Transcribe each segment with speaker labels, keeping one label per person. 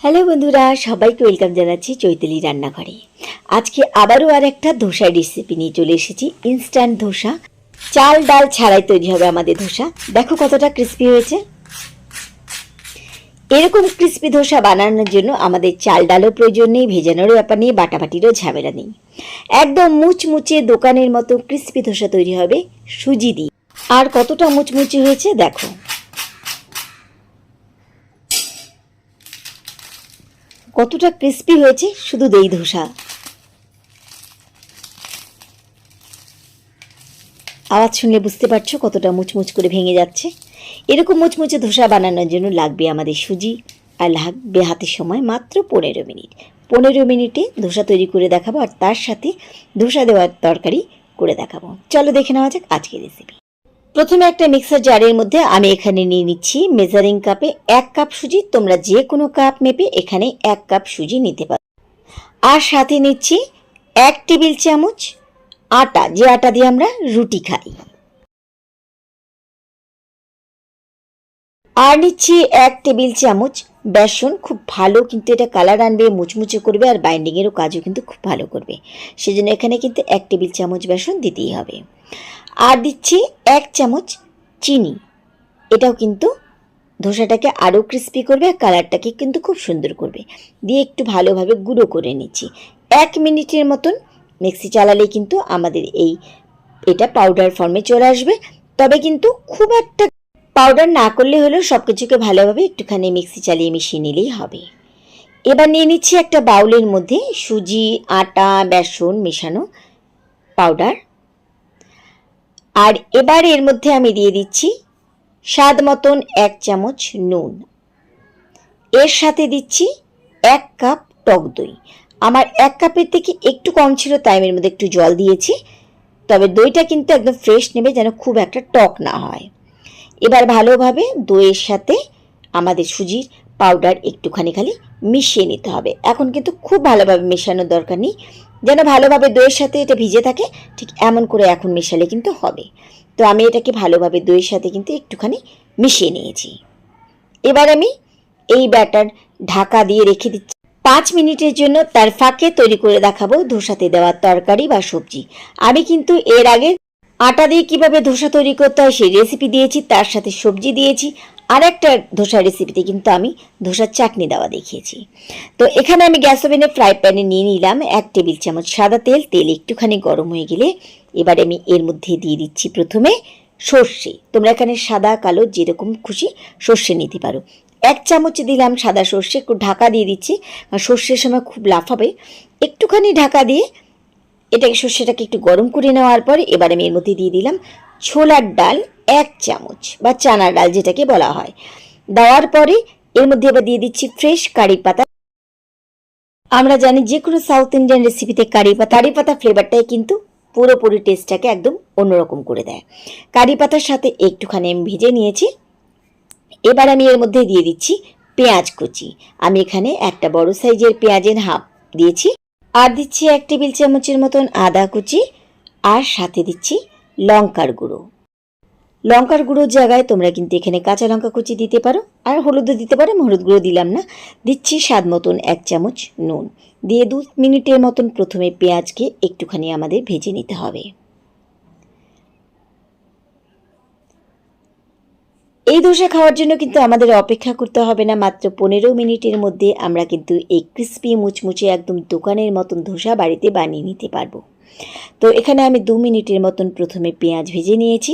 Speaker 1: Hello বন্ধুরা, সবাইকে welcome জানাচ্ছি চৈতালি রান্নাঘরে। আজকে আবারও আর একটা ধোসার রেসিপি নিয়ে চলে এসেছি। ইনস্ট্যান্ট ধোসা, চাল ডাল ছাড়াই তৈরি হবে আমাদের ধোসা। দেখো কতটা ক্রিস্পি হয়েছে। এরকম ক্রিস্পি ধোসা বানানোর জন্য আমাদের চাল ডালও প্রয়োজন নেই, ভেজানোরও ব্যাপার নেই, বাটাবাটিরও ঝামেলা নেই। একদম মুচমুচে দোকানের মতো ক্রিস্পি ধোসা তৈরি হবে সুজি দিয়ে। আর কতটা মুচমুচে হয়েছে দেখো। কতটা ক্রিস্পি হয়েছে শুধু এই ধোসা। আওয়াজ শুনলে বুঝতে পারছো কতটা মুচমুচ করে ভেঙে যাচ্ছে। এরকম মুচমুচে ধোসা বানানোর জন্য লাগবে আমাদের সুজি, আর লাগবে হাতে সময় মাত্র 15 মিনিট। 15 মিনিটে ধোসা তৈরি করে দেখাবো, আর তার সাথে ধোসা দেওয়ার তরকারি করে দেখাবো। চলো দেখে নেওয়া যাক আজকের রেসিপি। প্রথমে একটা মিক্সার জারের মধ্যে আমি এখানে নিয়ে নিচ্ছি মেজারিং কাপে 1 কাপ সুজি। তোমরা যে কোনো কাপ মেপে এখানে 1 কাপ সুজি নিতে পারো। আর সাথে নিচ্ছি 1 টেবিল চামচ আটা, যে আটা দিয়ে আমরা রুটি খাই। আর নিচ্ছি 1 টেবিল চামচ বেসন। খুব ভালো কিন্তু এটা কালার আনবে, মুচমুচে করবে, আর বাইন্ডিংয়েরও কাজও কিন্তু খুব ভালো করবে। সেজন্য এখানে কিন্তু 1 টেবিল চামচ বেসন দিতেই হবে। আর দিচ্ছি 1 চামচ চিনি। এটাও কিন্তু ধোসাটাকে আরও ক্রিস্পি করবে, আর কালারটাকে কিন্তু খুব সুন্দর করবে। দিয়ে একটু ভালোভাবে গুঁড়ো করে নিচ্ছি। 1 মিনিটের মতন মিক্সি চালালেই কিন্তু আমাদের এটা পাউডার ফর্মে চলে আসবে। তবে কিন্তু খুব একটা পাউডার না করলে হলেও সব কিছুকে ভালোভাবে একটুখানি মিক্সি চালিয়ে মিশিয়ে নিলেই হবে। এবার নিয়ে নিচ্ছি একটা বাউলের মধ্যে সুজি, আটা, বেসন মেশানো পাউডার। আর এবার এর মধ্যে আমি দিয়ে দিচ্ছি স্বাদ মতন 1 চামচ নুন। এর সাথে দিচ্ছি 1 কাপ টক দই। আমার 1 কাপের থেকে একটু কম ছিল, তাই এর মধ্যে একটু জল দিয়েছি। তবে দইটা কিন্তু একদম ফ্রেশ নেবে, যেন খুব একটা টক না হয়। এবার ভালোভাবে দইয়ের সাথে আমাদের সুজির পাউডার একটুখানি খালি মিশিয়ে নিতে হবে। এখন কিন্তু খুব ভালোভাবে মেশানোর দরকার নেই, যেন ভালোভাবে দইয়ের সাথে এটা ভিজে থাকে, ঠিক এমন করে এখন মেশালে কিন্তু হবে। তো আমি এটাকে ভালোভাবে দইয়ের সাথে কিন্তু একটুখানি মিশিয়ে নিয়েছি। এবার আমি এই ব্যাটার ঢাকা দিয়ে রেখে দিচ্ছি 5 মিনিটের জন্য। তার ফাঁকে তৈরি করে দেখাবো ধোসাতে দেওয়ার তরকারি বা সবজি। আমি কিন্তু এর আগে আটা দিয়ে কিভাবে ধোসা তৈরি করতে হয় সেই রেসিপি দিয়েছি, তার সাথে সবজি দিয়েছি। আর একটা ধোসার রেসিপিতে কিন্তু আমি ধোসার চাটনি দেওয়া দেখিয়েছি। তো এখানে আমি গ্যাস ওভেনে ফ্রাই প্যানে নিয়ে নিলাম 1 টেবিল চামচ সাদা তেল। তেল একটুখানি গরম হয়ে গেলে এবার আমি এর মধ্যে দিয়ে দিচ্ছি প্রথমে সর্ষে। তোমরা এখানে সাদা কালো যেরকম খুশি সর্ষে নিতে পারো। 1 চামচ দিলাম সাদা সর্ষে। একটু ঢাকা দিয়ে দিচ্ছি, সর্ষের সময় খুব লাফাবে। একটুখানি ঢাকা দিয়ে এটাকে সর্ষেটাকে একটু গরম করে নেওয়ার পর এবার আমি এর মধ্যে দিয়ে দিলাম ছোলার ডাল 1 চামচ বা চানার ডাল যেটাকে বলা হয়। দেওয়ার পরে এর মধ্যে এবার দিয়ে দিচ্ছি ফ্রেশ কারি পাতা। আমরা জানি যে কোনো সাউথ ইন্ডিয়ান রেসিপিতে কারি পাতা ফ্লেভারটাই কিন্তু পুরোপুরি টেস্টটাকে একদম অন্যরকম করে দেয়। কারি পাতার সাথে একটুখানি আমি ভেজে নিয়েছি। এবার আমি এর মধ্যে দিয়ে দিচ্ছি পেঁয়াজ কুচি। আমি এখানে একটা বড় সাইজের পেঁয়াজের হাফ দিয়েছি। আর দিচ্ছি 1 টেবিল চামচের মতন আদা কুচি। আর সাথে দিচ্ছি লঙ্কার গুঁড়ো। লঙ্কার গুঁড়োর জায়গায় তোমরা কিন্তু এখানে কাঁচা লঙ্কা কুচি দিতে পারো, আর হলুদও দিতে পারো। হলুদ গুঁড়ো দিলাম না। দিচ্ছি স্বাদ মতন 1 চামচ নুন। দিয়ে 2 মিনিটের মতন প্রথমে পেঁয়াজকে একটুখানি আমাদের ভেজে নিতে হবে। এই ধোসা খাওয়ার জন্য কিন্তু আমাদের অপেক্ষা করতে হবে না। মাত্র 15 মিনিটের মধ্যে আমরা কিন্তু এই ক্রিস্পি মুচমুচে একদম দোকানের মতন ধোসা বাড়িতে বানিয়ে নিতে পারবো। তো এখানে আমি 2 মিনিটের মতন প্রথমে পেঁয়াজ ভেজে নিয়েছি।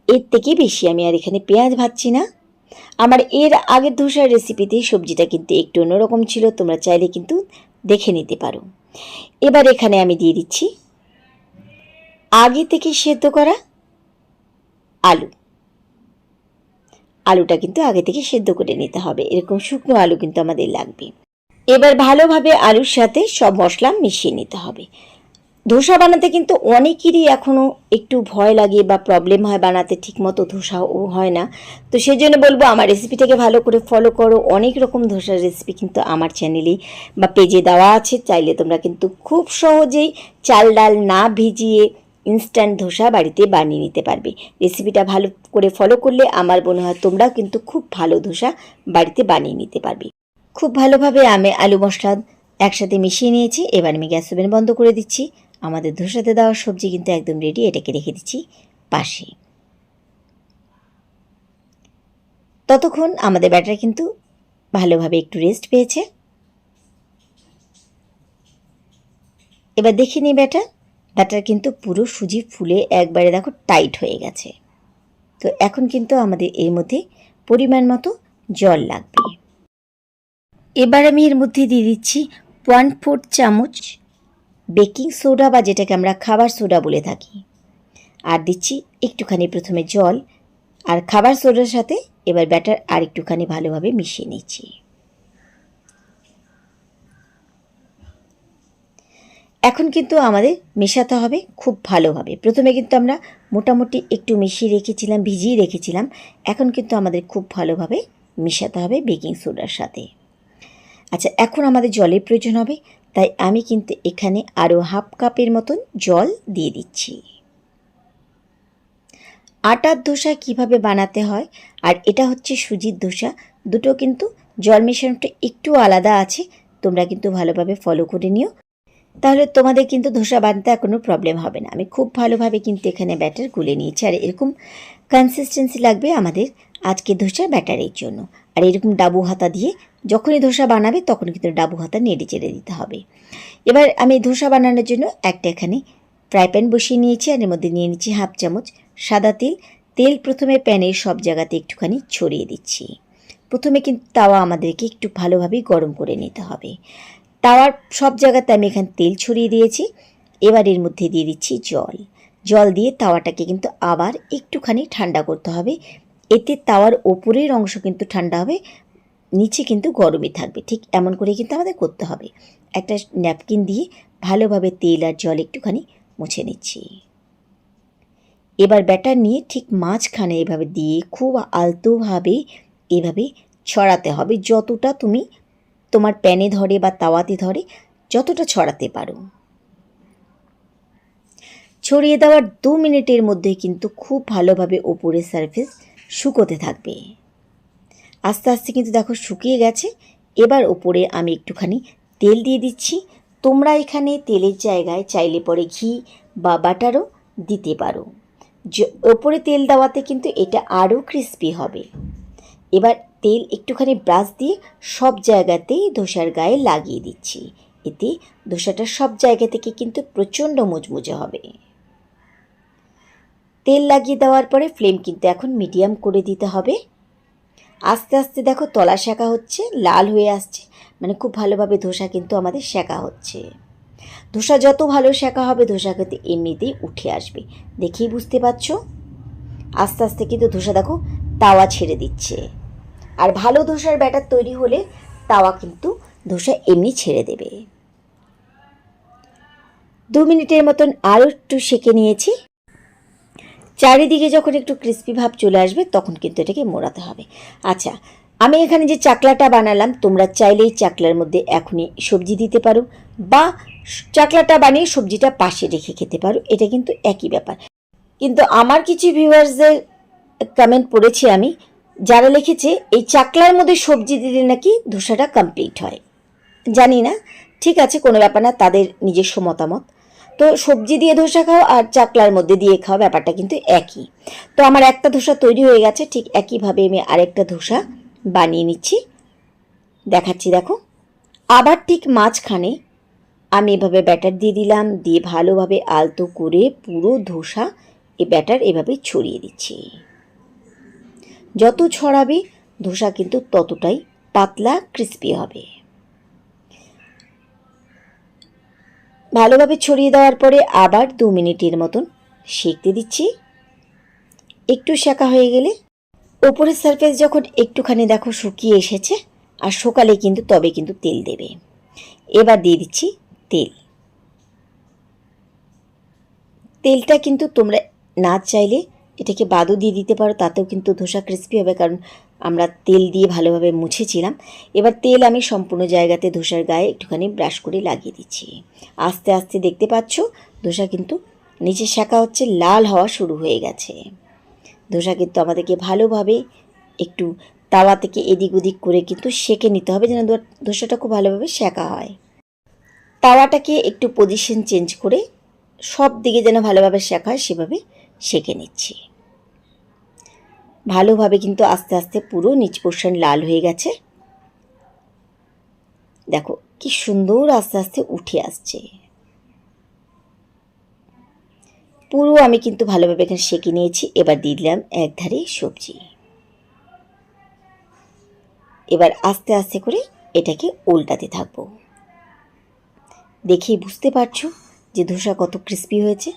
Speaker 1: এর থেকে বেশি আমি আর এখানে পেঁয়াজ ভাজছি না। আমার এর আগের ধোসার রেসিপিতে সবজিটা কিন্তু একটু অন্যরকম ছিল, তোমরা চাইলে কিন্তু দেখে নিতে পারো। এবার এখানে আমি দিয়ে দিচ্ছি আগে থেকে সেদ্ধ করা আলু। আলুটা কিন্তু আগে থেকে সেদ্ধ করে নিতে হবে, এরকম শুকনো আলু কিন্তু আমাদের লাগবে। এবার ভালোভাবে আলুর সাথে সব মশলা মিশিয়ে নিতে হবে। ধোসা বানাতে কিন্তু অনেকেরই এখনও একটু ভয় লাগে বা প্রবলেম হয়, বানাতে ঠিকমতো ধোসাও হয় না। তো সেই জন্য বলবো আমার রেসিপিটাকে ভালো করে ফলো করো। অনেক রকম ধোসার রেসিপি কিন্তু আমার চ্যানেলে বা পেজে দেওয়া আছে, চাইলে তোমরা কিন্তু খুব সহজেই চাল ডাল না ভিজিয়ে ইনস্ট্যান্ট ধোসা বাড়িতে বানিয়ে নিতে পারবে। রেসিপিটা ভালো করে ফলো করলে আমার মনে হয় তোমরাও কিন্তু খুব ভালো ধোসা বাড়িতে বানিয়ে নিতে পারবে। খুব ভালোভাবে আমি আলু মশলা একসাথে মিশিয়ে নিয়েছি। এবার আমি গ্যাস ওভেন বন্ধ করে দিচ্ছি। আমাদের ধোসাতে দেওয়া সবজি কিন্তু একদম রেডি, এটাকে রেখে দিচ্ছি পাশে। ততক্ষণ আমাদের ব্যাটার কিন্তু ভালোভাবে একটু রেস্ট পেয়েছে। এবার দেখে নিই ব্যাটার কিন্তু পুরো সুজি ফুলে একবারে দেখো টাইট হয়ে গেছে। তো এখন কিন্তু আমাদের এর মধ্যে পরিমাণ মতো জল লাগবে। এবার আমি এর মধ্যে দিয়ে দিচ্ছি 1/4 চামচ বেকিং সোডা, বা যেটাকে আমরা খাবার সোডা বলে থাকি, আর দিচ্ছি একটুখানি প্রথমে জল আর খাবার সোডার সাথে। এবার ব্যাটার আর একটুখানি ভালোভাবে মিশিয়ে নিচ্ছি। এখন কিন্তু আমাদের মেশাতে হবে খুব ভালোভাবে। প্রথমে কিন্তু আমরা মোটামুটি একটু মিশিয়ে রেখেছিলাম, ভিজিয়ে রেখেছিলাম। এখন কিন্তু আমাদের খুব ভালোভাবে মেশাতে হবে বেকিং সোডার সাথে। আচ্ছা, এখন আমাদের জলের প্রয়োজন হবে, তাই আমি কিন্তু এখানে আরও 1/2 কাপের মতন জল দিয়ে দিচ্ছি। আটার ধোসা কিভাবে বানাতে হয় আর এটা হচ্ছে সুজির ধোসা, দুটো কিন্তু জল মেশানোটা একটু আলাদা আছে। তোমরা কিন্তু ভালোভাবে ফলো করে নিও, তাহলে তোমাদের কিন্তু ধোসা বানাতে আর কোনো প্রবলেম হবে না। আমি খুব ভালোভাবে কিন্তু এখানে ব্যাটার গুলে নিয়েছি, আর এরকম কনসিস্টেন্সি লাগবে আমাদের আজকে ধোসা ব্যাটারের জন্য। আর এরকম ডাবু হাতা দিয়ে যখনই ধোসা বানাবে তখন কিন্তু ডাবু হাতা নেড়ে চেড়ে দিতে হবে। এবার আমি ধোসা বানানোর জন্য একটা এখানে ফ্রাই প্যান বসিয়ে নিয়েছি, আর এর মধ্যে নিয়ে নিচ্ছি 1/2 চামচ সাদা তেল। তেল প্রথমে প্যানের সব জায়গাতে একটুখানি ছড়িয়ে দিচ্ছি। প্রথমে কিন্তু তাওয়া আমাদেরকে একটু ভালোভাবেই গরম করে নিতে হবে। তাওয়ার সব জায়গাতে আমি এখানে তেল ছড়িয়ে দিয়েছি। এবার এর মধ্যে দিয়ে দিচ্ছি জল দিয়ে তাওয়াটাকে কিন্তু আবার একটুখানি ঠান্ডা করতে হবে। এতে তাওয়ার ওপরের অংশ কিন্তু ঠান্ডা হবে, নিচে কিন্তু গরমই থাকবে। ঠিক এমন করে কিন্তু আমাদের করতে হবে। একটা ন্যাপকিন দিয়ে ভালোভাবে তেল আর জল একটুখানি মুছে নিচ্ছি। এবার ব্যাটার নিয়ে ঠিক মাঝখানে এভাবে দিয়ে খুব আলতোভাবে এভাবে ছড়াতে হবে, যতটা তুমি তোমার প্যানে ধরে বা তাওয়াতে ধরে যতটা ছড়াতে পারো। ছড়িয়ে দেওয়ার 2 মিনিটের মধ্যে কিন্তু খুব ভালোভাবে ওপরের সারফেস শুকোতে থাকবে। আস্তে আস্তে কিন্তু দেখো শুকিয়ে গেছে। এবার ওপরে আমি একটুখানি তেল দিয়ে দিচ্ছি। তোমরা এখানে তেলের জায়গায় চাইলে পরে ঘি বা বাটারও দিতে পারো। ওপরে তেল দেওয়াতে কিন্তু এটা আরও ক্রিস্পি হবে। এবার তেল একটুখানি ব্রাশ দিয়ে সব জায়গাতেই ধোসার গায়ে লাগিয়ে দিচ্ছি। এতে ধোসাটা সব জায়গা থেকে কিন্তু প্রচণ্ড মুচমুচে হবে। তেল লাগিয়ে দেওয়ার পরে ফ্লেম কিন্তু এখন মিডিয়াম করে দিতে হবে। আস্তে আস্তে দেখো তলা সেঁকা হচ্ছে, লাল হয়ে আসছে, মানে খুব ভালোভাবে ধোসা কিন্তু আমাদের সেঁকা হচ্ছে। ধোসা যত ভালো সেঁকা হবে ধোসা কিন্তু এমনিতেই উঠে আসবে, দেখেই বুঝতে পারছো। আস্তে আস্তে কিন্তু ধোসা দেখো তাওয়া ছেড়ে দিচ্ছে। আর ভালো ধোসার ব্যাটার তৈরি হলে তাওয়া কিন্তু ধোসা এমনি ছেড়ে দেবে। 2 মিনিটের মতন আরও একটু সেঁকে নিয়েছি। চারিদিকে যখন একটু ক্রিস্পি ভাব চলে আসবে তখন কিন্তু এটাকে মোড়াতে হবে। আচ্ছা, আমি এখানে যে চাকলাটা বানালাম, তোমরা চাইলেই চাকলার মধ্যে এখনই সবজি দিতে পারো, বা চাকলাটা বানিয়ে সবজিটা পাশে রেখে খেতে পারো, এটা কিন্তু একই ব্যাপার। কিন্তু আমার কিছু ভিউয়ার্সদের কমেন্ট পড়েছি আমি, যারা লিখেছে এই চাকলার মধ্যে সবজি দিলে নাকি ধোসাটা কমপ্লিট হয়। জানি না, ঠিক আছে, কোনো ব্যাপার না, তাদের নিজস্ব মতামত। তো সবজি দিয়ে ধোসা খাও আর চাকলার মধ্যে দিয়ে খাও, ব্যাপারটা কিন্তু একই। তো আমার একটা ধোসা তৈরি হয়ে গেছে, ঠিক একইভাবে আমি আরেকটা ধোসা বানিয়ে নিচ্ছি, দেখাচ্ছি দেখো। আবার ঠিক মাঝখানে আমি এভাবে ব্যাটার দিয়ে দিলাম, দিয়ে ভালোভাবে আলতো করে পুরো ধোসা এই ব্যাটার এভাবে ছড়িয়ে দিচ্ছি। যত ছড়াবে ধোসা কিন্তু ততটাই পাতলা ক্রিস্পি হবে। ভালোভাবে ছড়িয়ে দেওয়ার পরে আবার 2 মিনিটের মতন সেঁকতে দিচ্ছি। একটু সেঁকা হয়ে গেলে ওপরের সারফেস যখন একটুখানি দেখো শুকিয়ে এসেছে, আর শুকালে কিন্তু তবে কিন্তু তেল দেবে। এবার দিয়ে দিচ্ছি তেলটা কিন্তু তোমরা না চাইলে এটাকে বাদও দিয়ে দিতে পারো, তাতেও কিন্তু ধোসা ক্রিস্পি হবে, কারণ আমরা তেল দিয়ে ভালোভাবে মুছেছিলাম। এবার তেল আমি সম্পূর্ণ জায়গাতে ধোসার গায়ে একটুখানি ব্রাশ করে লাগিয়ে দিচ্ছি। আস্তে আস্তে দেখতে পাচ্ছ ধোসা কিন্তু নিচে শাঁকা হচ্ছে, লাল হওয়া শুরু হয়ে গেছে। ধোসা কিন্তু আমাদেরকে ভালোভাবে একটু তাওয়া থেকে এদিক ওদিক করে কিন্তু সেঁকে নিতে হবে, যেন ধোসাটা খুব ভালোভাবে সেঁকা হয়। তাওয়াটাকে একটু পজিশন চেঞ্জ করে সব দিকে যেন ভালোভাবে সেঁকা হয় সেভাবে সেঁকে নিচ্ছি। ভালোভাবে কিন্তু আস্তে আস্তে পুরো নিচ পোর্শন লাল হয়ে গেছে। দেখো কি সুন্দর আস্তে আস্তে উঠে আসছে। পুরো আমি কিন্তু ভালোভাবে এখানে সেঁকে নিয়েছি। এবার দিয়ে দিলাম একধারে সবজি। এবার আস্তে আস্তে করে এটাকে উল্টাতে থাকবো। দেখেই বুঝতে পারছো যে ধোসা কত ক্রিস্পি হয়েছে।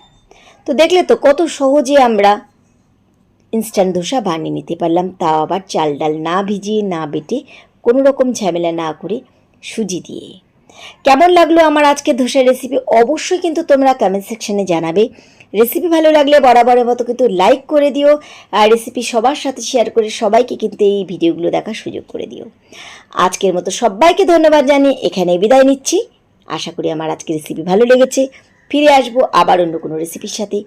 Speaker 1: তো দেখলে তো কত সহজে আমরা ইনস্ট্যান্ট ধোসা বানিয়ে নিতে পারলাম, তাও আবার চাল ডাল না ভিজিয়ে, না বেটে, কোনো রকম ঝামেলা না করে সুজি দিয়ে। কেমন লাগলো আমার আজকের ধোসার রেসিপি অবশ্যই কিন্তু তোমরা কমেন্ট সেকশনে জানাবে। রেসিপি ভালো লাগলে বরাবরের মতো কিন্তু লাইক করে দিও, আর রেসিপি সবার সাথে শেয়ার করে সবাইকে কিন্তু এই ভিডিওগুলো দেখার সুযোগ করে দিও। আজকের মতো সবাইকে ধন্যবাদ জানিয়ে এখানে বিদায় নিচ্ছি। আশা করি আমার আজকের রেসিপি ভালো লেগেছে। ফিরে আসবো আবার অন্য কোনো রেসিপির সাথে।